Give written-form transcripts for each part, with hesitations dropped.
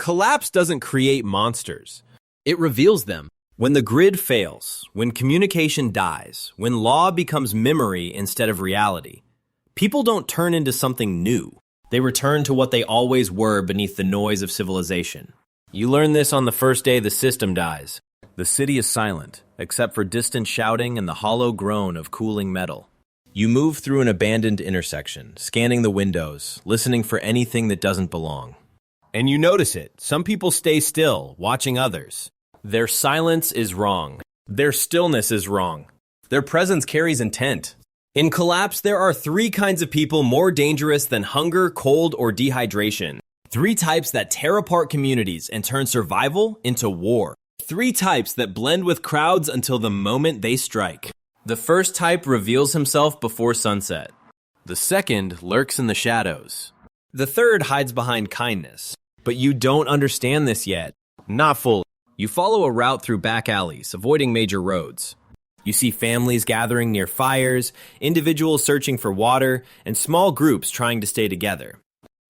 Collapse doesn't create monsters. It reveals them. When the grid fails, when communication dies, when law becomes memory instead of reality, people don't turn into something new. They return to what they always were beneath the noise of civilization. You learn this on the first day the system dies. The city is silent, except for distant shouting and the hollow groan of cooling metal. You move through an abandoned intersection, scanning the windows, listening for anything that doesn't belong. And you notice it. Some people stay still, watching others. Their silence is wrong. Their stillness is wrong. Their presence carries intent. In Collapse, there are 3 kinds of people more dangerous than hunger, cold, or dehydration. 3 types that tear apart communities and turn survival into war. 3 types that blend with crowds until the moment they strike. The first type reveals himself before sunset. The second lurks in the shadows. The third hides behind kindness. But you don't understand this yet. Not fully. You follow a route through back alleys, avoiding major roads. You see families gathering near fires, individuals searching for water, and small groups trying to stay together.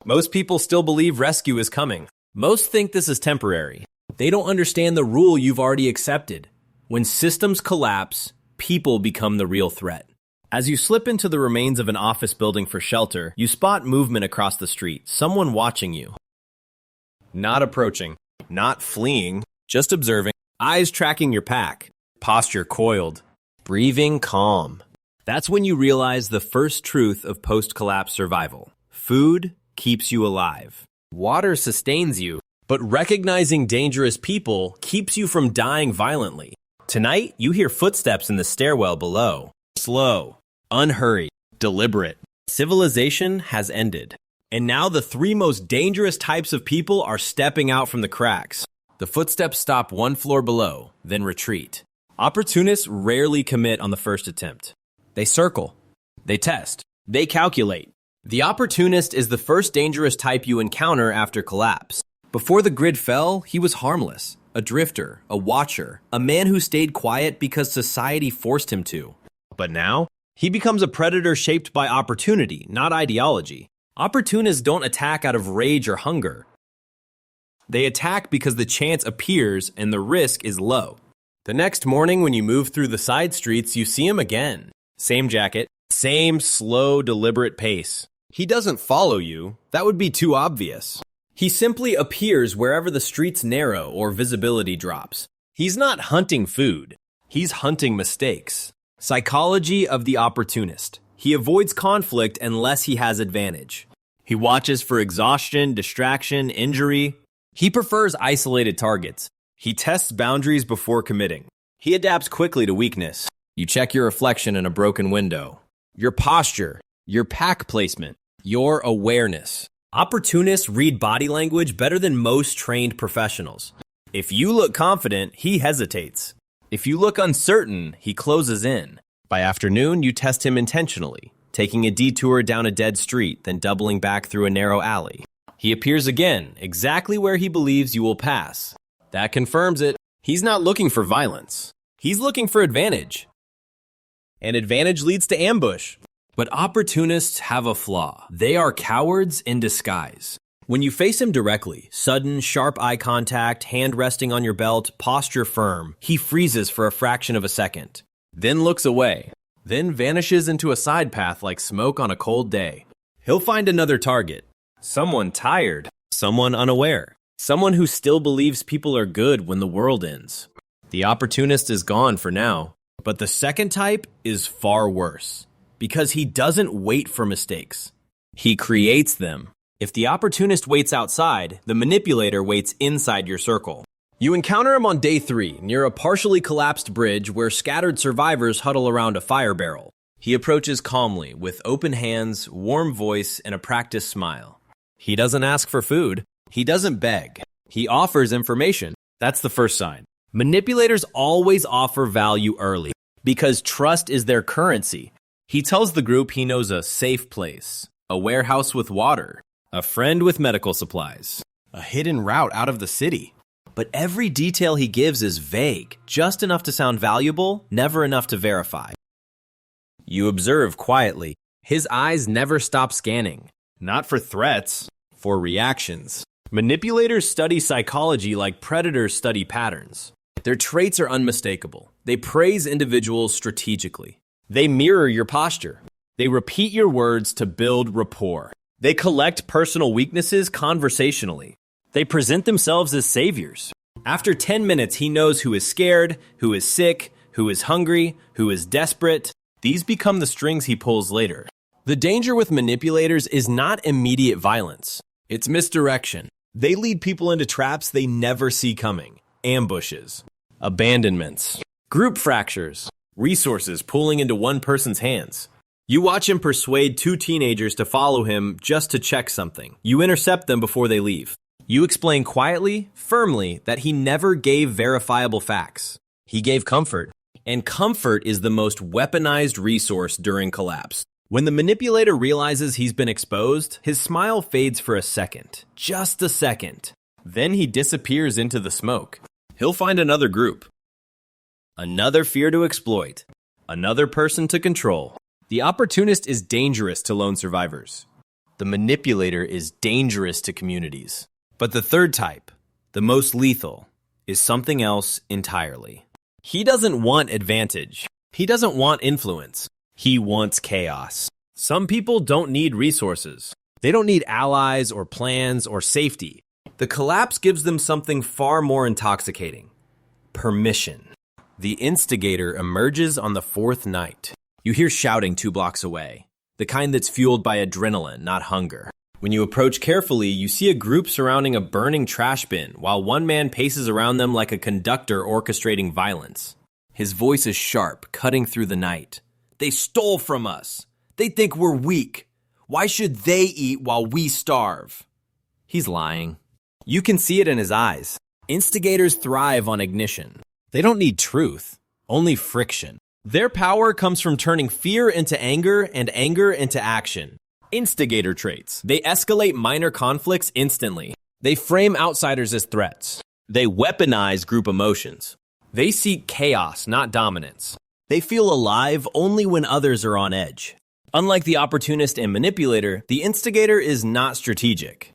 Most people still believe rescue is coming. Most think this is temporary. They don't understand the rule you've already accepted. When systems collapse, people become the real threat. As you slip into the remains of an office building for shelter, you spot movement across the street, someone watching you. Not approaching, not fleeing, just observing, eyes tracking your pack, posture coiled, breathing calm. That's when you realize the first truth of post-collapse survival. Food keeps you alive. Water sustains you, but recognizing dangerous people keeps you from dying violently. Tonight, you hear footsteps in the stairwell below. Slow, unhurried, deliberate. Civilization has ended. And now the 3 most dangerous types of people are stepping out from the cracks. The footsteps stop 1 floor below, then retreat. Opportunists rarely commit on the first attempt. They circle. They test. They calculate. The opportunist is the first dangerous type you encounter after collapse. Before the grid fell, he was harmless. A drifter, a watcher, a man who stayed quiet because society forced him to. But now, he becomes a predator shaped by opportunity, not ideology. Opportunists don't attack out of rage or hunger. They attack because the chance appears and the risk is low. The next morning when you move through the side streets, you see him again. Same jacket, same slow, deliberate pace. He doesn't follow you. That would be too obvious. He simply appears wherever the streets narrow or visibility drops. He's not hunting food. He's hunting mistakes. Psychology of the opportunist. He avoids conflict unless he has advantage. He watches for exhaustion, distraction, injury. He prefers isolated targets. He tests boundaries before committing. He adapts quickly to weakness. You check your reflection in a broken window. Your posture, your pack placement, your awareness. Opportunists read body language better than most trained professionals. If you look confident, he hesitates. If you look uncertain, he closes in. By afternoon, you test him intentionally, taking a detour down a dead street, then doubling back through a narrow alley. He appears again, exactly where he believes you will pass. That confirms it. He's not looking for violence. He's looking for advantage. And advantage leads to ambush. But opportunists have a flaw. They are cowards in disguise. When you face him directly, sudden, sharp eye contact, hand resting on your belt, posture firm, he freezes for a fraction of a second. Then looks away, then vanishes into a side path like smoke on a cold day. He'll find another target. Someone tired, someone unaware, someone who still believes people are good when the world ends. The opportunist is gone for now, but the second type is far worse, because he doesn't wait for mistakes. He creates them. If the opportunist waits outside, the manipulator waits inside your circle. You encounter him on day 3, near a partially collapsed bridge where scattered survivors huddle around a fire barrel. He approaches calmly, with open hands, warm voice, and a practiced smile. He doesn't ask for food. He doesn't beg. He offers information. That's the first sign. Manipulators always offer value early, because trust is their currency. He tells the group he knows a safe place, a warehouse with water, a friend with medical supplies, a hidden route out of the city. But every detail he gives is vague, just enough to sound valuable, never enough to verify. You observe quietly. His eyes never stop scanning. Not for threats, for reactions. Manipulators study psychology like predators study patterns. Their traits are unmistakable. They praise individuals strategically. They mirror your posture. They repeat your words to build rapport. They collect personal weaknesses conversationally. They present themselves as saviors. After 10 minutes, he knows who is scared, who is sick, who is hungry, who is desperate. These become the strings he pulls later. The danger with manipulators is not immediate violence. It's misdirection. They lead people into traps they never see coming. Ambushes, abandonments, group fractures, resources pooling into one person's hands. You watch him persuade two teenagers to follow him just to check something. You intercept them before they leave. You explain quietly, firmly, that he never gave verifiable facts. He gave comfort. And comfort is the most weaponized resource during collapse. When the manipulator realizes he's been exposed, his smile fades for a second. Just a second. Then he disappears into the smoke. He'll find another group. Another fear to exploit. Another person to control. The opportunist is dangerous to lone survivors. The manipulator is dangerous to communities. But the third type, the most lethal, is something else entirely. He doesn't want advantage. He doesn't want influence. He wants chaos. Some people don't need resources. They don't need allies or plans or safety. The collapse gives them something far more intoxicating. Permission. The instigator emerges on the fourth night. You hear shouting 2 blocks away. The kind that's fueled by adrenaline, not hunger. When you approach carefully, you see a group surrounding a burning trash bin, while one man paces around them like a conductor orchestrating violence. His voice is sharp, cutting through the night. They stole from us. They think we're weak. Why should they eat while we starve? He's lying. You can see it in his eyes. Instigators thrive on ignition. They don't need truth, only friction. Their power comes from turning fear into anger and anger into action. Instigator traits. They escalate minor conflicts instantly. They frame outsiders as threats. They weaponize group emotions. They seek chaos, not dominance. They feel alive only when others are on edge. Unlike the opportunist and manipulator, the instigator is not strategic.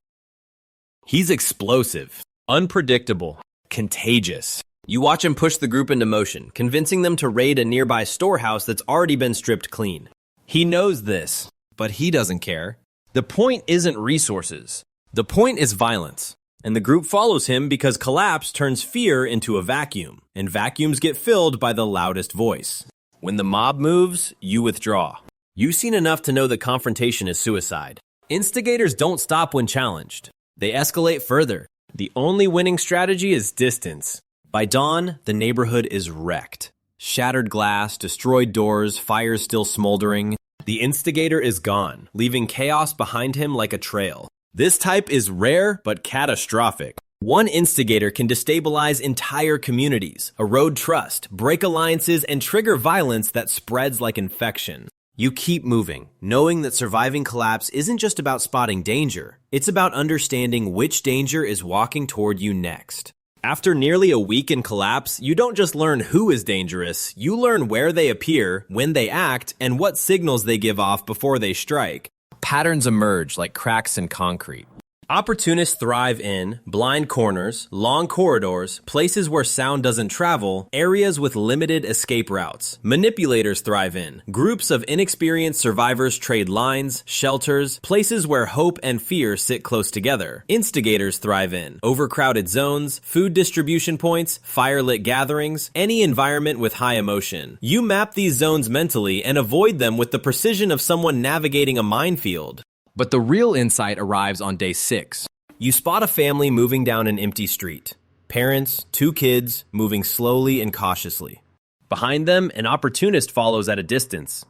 He's explosive, unpredictable, contagious. You watch him push the group into motion, convincing them to raid a nearby storehouse that's already been stripped clean. He knows this, but he doesn't care. The point isn't resources. The point is violence. And the group follows him because collapse turns fear into a vacuum, and vacuums get filled by the loudest voice. When the mob moves, you withdraw. You've seen enough to know that confrontation is suicide. Instigators don't stop when challenged. They escalate further. The only winning strategy is distance. By dawn, the neighborhood is wrecked. Shattered glass, destroyed doors, fires still smoldering. The instigator is gone, leaving chaos behind him like a trail. This type is rare but catastrophic. One instigator can destabilize entire communities, erode trust, break alliances, and trigger violence that spreads like infection. You keep moving, knowing that surviving collapse isn't just about spotting danger. It's about understanding which danger is walking toward you next. After nearly a week in collapse, you don't just learn who is dangerous, you learn where they appear, when they act, and what signals they give off before they strike. Patterns emerge like cracks in concrete. Opportunists thrive in blind corners, long corridors, places where sound doesn't travel, areas with limited escape routes. Manipulators thrive in groups of inexperienced survivors trade lines, shelters, places where hope and fear sit close together. Instigators thrive in overcrowded zones, food distribution points, fire-lit gatherings, any environment with high emotion. You map these zones mentally and avoid them with the precision of someone navigating a minefield. But the real insight arrives on day 6. You spot a family moving down an empty street. Parents, 2 kids, moving slowly and cautiously. Behind them, an opportunist follows at a distance.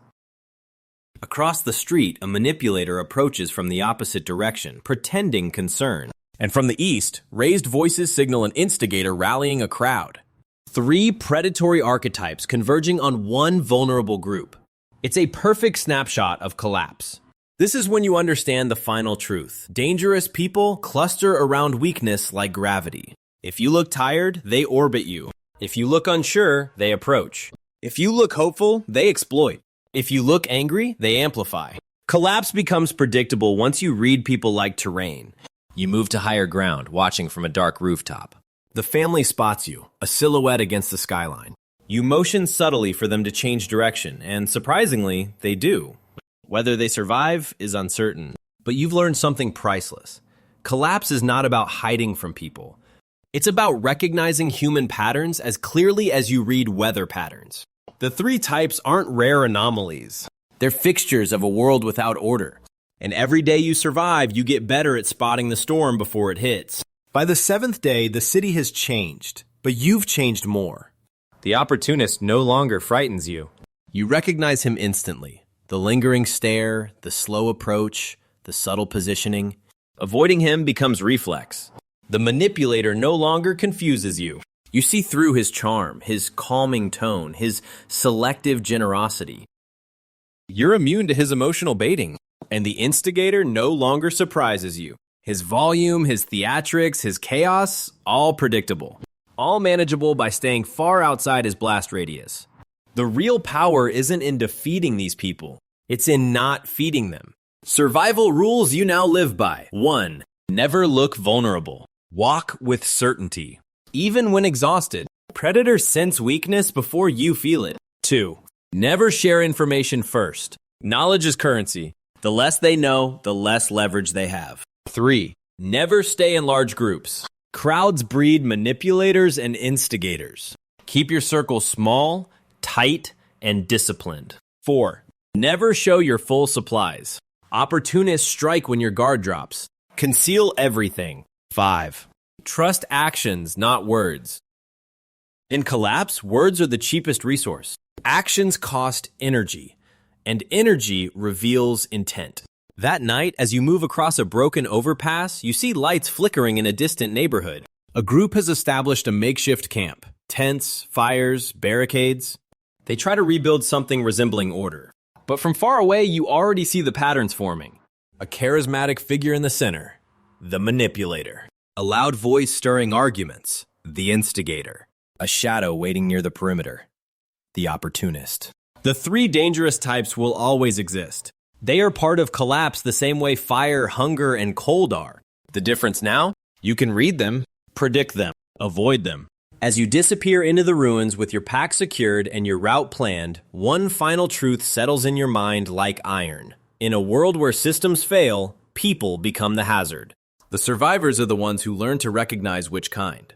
Across the street, a manipulator approaches from the opposite direction, pretending concern. And from the east, raised voices signal an instigator rallying a crowd. 3 predatory archetypes converging on one vulnerable group. It's a perfect snapshot of collapse. This is when you understand the final truth. Dangerous people cluster around weakness like gravity. If you look tired, they orbit you. If you look unsure, they approach. If you look hopeful, they exploit. If you look angry, they amplify. Collapse becomes predictable once you read people like terrain. You move to higher ground, watching from a dark rooftop. The family spots you, a silhouette against the skyline. You motion subtly for them to change direction, and surprisingly, they do. Whether they survive is uncertain, but you've learned something priceless. Collapse is not about hiding from people. It's about recognizing human patterns as clearly as you read weather patterns. The three types aren't rare anomalies. They're fixtures of a world without order. And every day you survive, you get better at spotting the storm before it hits. By the seventh day, the city has changed, but you've changed more. The Opportunist no longer frightens you. You recognize him instantly. The lingering stare, the slow approach, the subtle positioning. Avoiding him becomes reflex. The Manipulator no longer confuses you. You see through his charm, his calming tone, his selective generosity. You're immune to his emotional baiting. And the Instigator no longer surprises you. His volume, his theatrics, his chaos, all predictable. All manageable by staying far outside his blast radius. The real power isn't in defeating these people. It's in not feeding them. Survival rules you now live by. 1. Never look vulnerable. Walk with certainty. Even when exhausted, predators sense weakness before you feel it. 2. Never share information first. Knowledge is currency. The less they know, the less leverage they have. 3. Never stay in large groups. Crowds breed manipulators and instigators. Keep your circle small, tight, and disciplined. 4. Never show your full supplies. Opportunists strike when your guard drops. Conceal everything. 5. Trust actions, not words. In collapse, words are the cheapest resource. Actions cost energy. And energy reveals intent. That night, as you move across a broken overpass, you see lights flickering in a distant neighborhood. A group has established a makeshift camp. Tents, fires, barricades. They try to rebuild something resembling order. But from far away, you already see the patterns forming. A charismatic figure in the center. The Manipulator. A loud voice stirring arguments. The Instigator. A shadow waiting near the perimeter. The Opportunist. The three dangerous types will always exist. They are part of collapse the same way fire, hunger, and cold are. The difference now? You can read them, predict them, avoid them. As you disappear into the ruins with your pack secured and your route planned, one final truth settles in your mind like iron. In a world where systems fail, people become the hazard. The survivors are the ones who learn to recognize which kind.